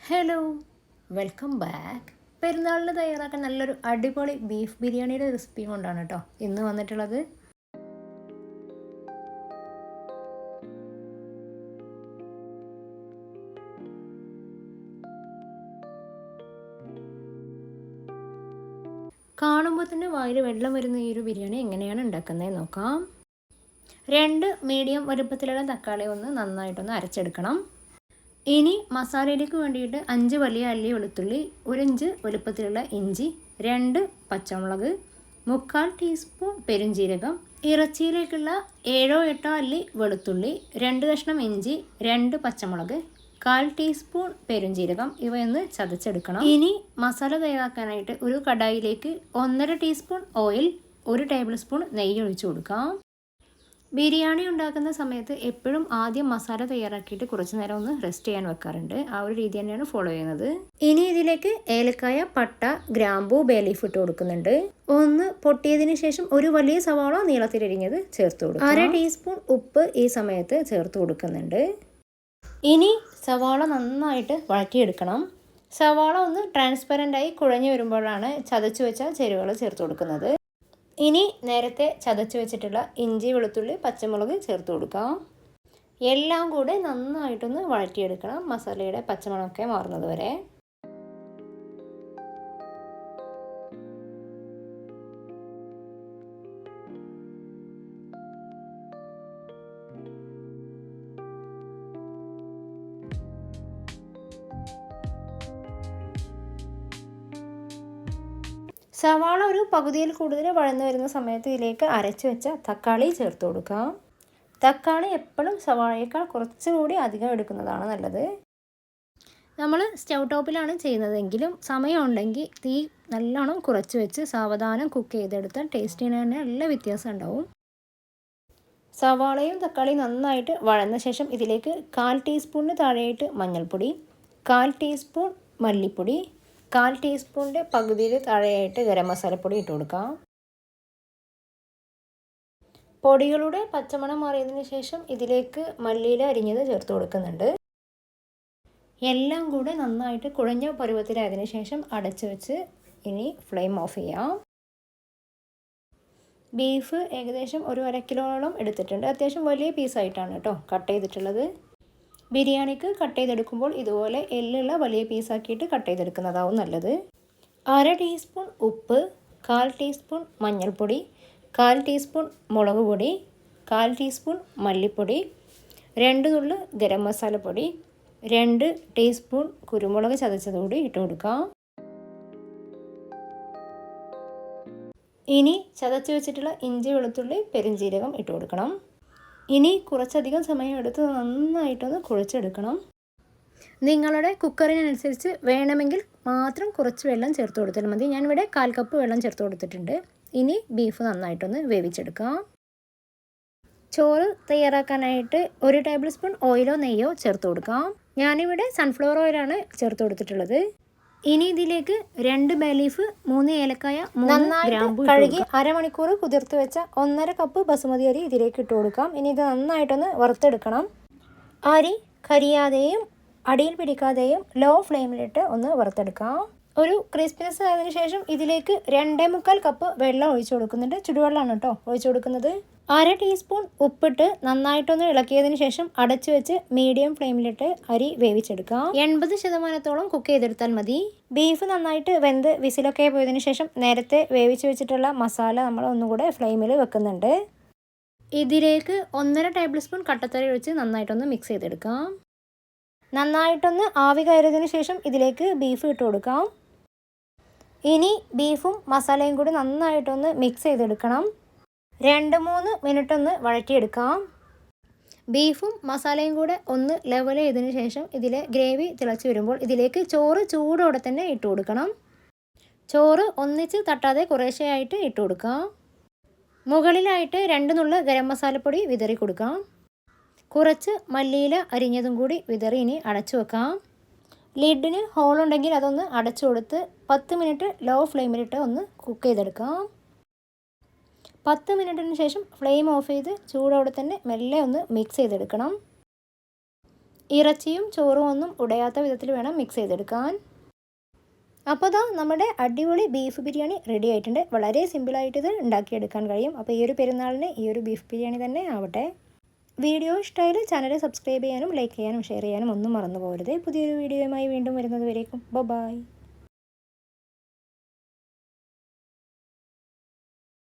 Hello, welcome back. പെരുന്നാളിന് തയ്യാറാക്കാൻ നല്ലൊരു അടിപൊളി ബീഫ് ബിരിയാണിയുടെ റെസിപ്പി കൊണ്ടാണ് കേട്ടോ ഇന്ന് വന്നിട്ടുള്ളത്. കാണുമ്പോൾ തന്നെ വായിൽ വെള്ളം വരുന്ന ഈ ഒരു ബിരിയാണി എങ്ങനെയാണ് ഉണ്ടാക്കുന്നത് നോക്കാം. 2 മീഡിയം വലുപ്പത്തിലുള്ള തക്കാളി ഒന്ന് നന്നായിട്ടൊന്ന് അരച്ചെടുക്കണം. ഇനി മസാലയിലേക്ക് വേണ്ടിയിട്ട് 5 വലിയ അല്ലി വെളുത്തുള്ളി, 1 ഇഞ്ച് വലുപ്പത്തിലുള്ള ഇഞ്ചി, 2 പച്ചമുളക്, 3/4 ടീസ്പൂൺ പെരുംജീരകം, ഇറച്ചിയിലേക്കുള്ള 7-8 അല്ലി വെളുത്തുള്ളി, 2 കഷ്ണം ഇഞ്ചി, 2 പച്ചമുളക്, 1/4 ടീസ്പൂൺ പെരുംജീരകം ഇവയൊന്ന് ചതച്ചെടുക്കണം. ഇനി മസാല തയ്യാറാക്കാനായിട്ട് ഒരു കടായിലേക്ക് 1.5 ടീസ്പൂൺ ഓയിൽ, 1 ടേബിൾ സ്പൂൺ നെയ്യ് ഒഴിച്ചു കൊടുക്കാം. ബിരിയാണി ഉണ്ടാക്കുന്ന സമയത്ത് എപ്പോഴും ആദ്യം മസാല തയ്യാറാക്കിയിട്ട് കുറച്ച് നേരം ഒന്ന് റെസ്റ്റ് ചെയ്യാൻ വെക്കാറുണ്ട്. ആ ഒരു രീതി തന്നെയാണ് ഫോളോ ചെയ്യുന്നത്. ഇനി ഇതിലേക്ക് ഏലക്കായ, പട്ട, ഗ്രാമ്പൂ, ബേ ലീഫ് ഇട്ട് കൊടുക്കുന്നുണ്ട്. ഒന്ന് പൊട്ടിയതിന് ശേഷം ഒരു വലിയ സവാള നീളത്തിലരിഞ്ഞത് ചേർത്ത് കൊടുക്കും. 1/2 ടീസ്പൂൺ ഉപ്പ് ഈ സമയത്ത് ചേർത്ത് കൊടുക്കുന്നുണ്ട്. ഇനി സവാള നന്നായിട്ട് വഴറ്റിയെടുക്കണം. സവാള ഒന്ന് ട്രാൻസ്പെറൻ്റായി കുഴഞ്ഞു വരുമ്പോഴാണ് ചതച്ചു വെച്ച ചേരുവകൾ ചേർത്ത് കൊടുക്കുന്നത്. ഇനി നേരത്തെ ചതച്ച് വെച്ചിട്ടുള്ള ഇഞ്ചി, വെളുത്തുള്ളി, പച്ചമുളക് ചേർത്ത് കൊടുക്കാം. എല്ലാം കൂടെ നന്നായിട്ടൊന്ന് വഴറ്റിയെടുക്കണം, മസാലയുടെ പച്ചമണമൊക്കെ മാറുന്നത് വരെ. സവാള ഒരു പകുതിയിൽ കൂടുതൽ വഴന്നു വരുന്ന സമയത്ത് ഇതിലേക്ക് അരച്ച് വെച്ച തക്കാളി ചേർത്ത് കൊടുക്കാം. തക്കാളി എപ്പോഴും സവാളയേക്കാൾ കുറച്ചുകൂടി അധികം എടുക്കുന്നതാണ് നല്ലത്. നമ്മൾ സ്റ്റൗ ടോപ്പിലാണ് ചെയ്യുന്നതെങ്കിലും സമയമുണ്ടെങ്കിൽ തീ നല്ലോണം കുറച്ച് വെച്ച് സാവധാനം കുക്ക് ചെയ്തെടുത്താൽ ടേസ്റ്റിന് തന്നെ നല്ല വ്യത്യാസം ഉണ്ടാവും. സവാളയും തക്കാളിയും നന്നായിട്ട് വഴന്ന ശേഷം ഇതിലേക്ക് 1/4 ടീസ്പൂണിന് താഴെയായിട്ട് മഞ്ഞൾപ്പൊടി, 1/4 ടീസ്പൂൺ മല്ലിപ്പൊടി, 1/4 ടീസ്പൂണിൻ്റെ പകുതിയിൽ താഴെയായിട്ട് ഗരം മസാലപ്പൊടി ഇട്ട് കൊടുക്കാം. പൊടികളുടെ പച്ചമണം മാറിയതിന് ശേഷം ഇതിലേക്ക് മല്ലിയില അരിഞ്ഞത് ചേർത്ത് കൊടുക്കുന്നുണ്ട്. എല്ലാം കൂടെ നന്നായിട്ട് കുഴഞ്ഞ പരുവത്തിലായതിനു ശേഷം അടച്ചു വെച്ച് ഇനി ഫ്ലെയിം ഓഫ് ചെയ്യാം. ബീഫ് ഏകദേശം 1/2 കിലോളം എടുത്തിട്ടുണ്ട്. അത്യാവശ്യം വലിയ പീസായിട്ടാണ് കേട്ടോ കട്ട് ചെയ്തിട്ടുള്ളത്. ബിരിയാണിക്ക് കട്ട് ചെയ്തെടുക്കുമ്പോൾ ഇതുപോലെ എല്ലുള്ള വലിയ പീസാക്കിയിട്ട് കട്ട് ചെയ്തെടുക്കുന്നതാവും നല്ലത്. 1/2 ടീസ്പൂൺ ഉപ്പ്, 1/4 ടീസ്പൂൺ മഞ്ഞൾപ്പൊടി, 1/4 ടീസ്പൂൺ മുളക് പൊടി, 1/4 ടീസ്പൂൺ മല്ലിപ്പൊടി, 2 നുള്ള് ഗരം മസാലപ്പൊടി, 2 ടീസ്പൂൺ കുരുമുളക് ചതച്ചതുകൂടി ഇട്ട് കൊടുക്കാം. ഇനി ചതച്ച് വെച്ചിട്ടുള്ള ഇഞ്ചി, വെളുത്തുള്ളി, പെരുംജീരകം ഇട്ട് കൊടുക്കണം. ഇനി കുറച്ചധികം സമയം എടുത്ത് നന്നായിട്ടൊന്ന് കുഴച്ചെടുക്കണം. നിങ്ങളുടെ കുക്കറിനനുസരിച്ച് വേണമെങ്കിൽ മാത്രം കുറച്ച് വെള്ളം ചേർത്ത് കൊടുത്താൽ മതി. ഞാനിവിടെ 1/4 കപ്പ് വെള്ളം ചേർത്ത് കൊടുത്തിട്ടുണ്ട്. ഇനി ബീഫ് നന്നായിട്ടൊന്ന് വേവിച്ചെടുക്കാം. ചോറ് തയ്യാറാക്കാനായിട്ട് 1 ടേബിൾ സ്പൂൺ ഓയിലോ നെയ്യോ ചേർത്ത് കൊടുക്കാം. ഞാനിവിടെ സൺഫ്ലവർ ഓയിലാണ് ചേർത്ത് കൊടുത്തിട്ടുള്ളത്. ഇനി ഇതിലേക്ക് 2 ബേ ലീഫ്, 3 ഏലക്കായ, 3 ഗ്രാമ്പൂ കഴുകി അരമണിക്കൂർ കുതിർത്ത് വെച്ച 1/2 കപ്പ് ബസുമതി അരി ഇതിലേക്ക് ഇട്ട് കൊടുക്കാം. ഇനി ഇത് നന്നായിട്ടൊന്ന് വറുത്തെടുക്കണം. അരി കരിയാതെയും അടിയിൽ പിടിക്കാതെയും ലോ ഫ്ലെയിമിലിട്ട് ഒന്ന് വറുത്തെടുക്കാം. ഒരു ക്രിസ്പിനെസ് ആയതിനു ശേഷം ഇതിലേക്ക് 2.25 കപ്പ് വെള്ളം ഒഴിച്ചു കൊടുക്കുന്നുണ്ട്. ചുടുവെള്ളമാണ് കേട്ടോ ഒഴിച്ചു കൊടുക്കുന്നത്. 1/2 ടീസ്പൂൺ ഉപ്പിട്ട് നന്നായിട്ടൊന്ന് ഇളക്കിയതിന് ശേഷം അടച്ചു വെച്ച് മീഡിയം ഫ്ലെയിമിലിട്ട് അരി വേവിച്ചെടുക്കാം. 80% കുക്ക് ചെയ്തെടുത്താൽ മതി. ബീഫ് നന്നായിട്ട് വെന്ത് വിസിലൊക്കെ പോയതിനു ശേഷം നേരത്തെ വേവിച്ച് വെച്ചിട്ടുള്ള മസാല നമ്മൾ ഒന്നുകൂടെ ഫ്ലെയിമിൽ വെക്കുന്നുണ്ട്. ഇതിലേക്ക് 1.5 ടേബിൾ സ്പൂൺ കട്ടത്തരി ഒഴിച്ച് നന്നായിട്ടൊന്ന് മിക്സ് ചെയ്തെടുക്കാം. നന്നായിട്ടൊന്ന് ആവി കയറിയതിനു ശേഷം ഇതിലേക്ക് ബീഫ് ഇട്ട് കൊടുക്കാം. ഇനി ബീഫും മസാലയും കൂടി നന്നായിട്ടൊന്ന് മിക്സ് ചെയ്തെടുക്കണം. 2-3 മിനിറ്റ് ഒന്ന് വഴറ്റിയെടുക്കാം. ബീഫും മസാലയും കൂടെ ഒന്ന് ലെവൽ ചെയ്തതിന് ശേഷം ഇതിലെ ഗ്രേവി തിളച്ച് വരുമ്പോൾ ഇതിലേക്ക് ചോറ് ചൂടോടെ തന്നെ ഇട്ട് കൊടുക്കണം. ചോറ് ഒന്നിച്ച് തട്ടാതെ കുറേശ്ശെയായിട്ട് ഇട്ട് കൊടുക്കാം. മുകളിലായിട്ട് 2 നുള്ള് ഗരം മസാലപ്പൊടി വിതറി കൊടുക്കാം. കുറച്ച് മല്ലിയില അരിഞ്ഞതും കൂടി വിതറി ഇനി അടച്ചു വെക്കാം. ലിഡിന് ഹോളുണ്ടെങ്കിൽ അതൊന്ന് അടച്ചു കൊടുത്ത് 10 മിനിറ്റ് ലോ ഫ്ലെയിമിലിട്ട് ഒന്ന് കുക്ക് ചെയ്തെടുക്കാം. 10 മിനിറ്റിന് ശേഷം ഫ്ലെയിം ഓഫ് ചെയ്ത് ചൂടോടെ തന്നെ മെല്ലെ ഒന്ന് മിക്സ് ചെയ്തെടുക്കണം. ഇറച്ചിയും ചോറും ഒന്നും ഉടയാത്ത വിധത്തിൽ വേണം മിക്സ് ചെയ്തെടുക്കാൻ. അപ്പോൾ ദാ നമ്മുടെ അടിപൊളി ബീഫ് ബിരിയാണി റെഡി ആയിട്ടുണ്ട്. വളരെ സിമ്പിളായിട്ട് ഇത് ഉണ്ടാക്കിയെടുക്കാൻ കഴിയും. അപ്പോൾ ഈ ഒരു പെരുന്നാളിന് ഈ ഒരു ബീഫ് ബിരിയാണി തന്നെ ആവട്ടെ. വീഡിയോ ഇഷ്ടമായാലും ചാനൽ സബ്സ്ക്രൈബ് ചെയ്യാനും ലൈക്ക് ചെയ്യാനും ഷെയർ ചെയ്യാനും ഒന്നും മറന്നു പോകരുത്. പുതിയൊരു വീഡിയോയുമായി വീണ്ടും വരുന്നത് വരേക്കും ബൈ.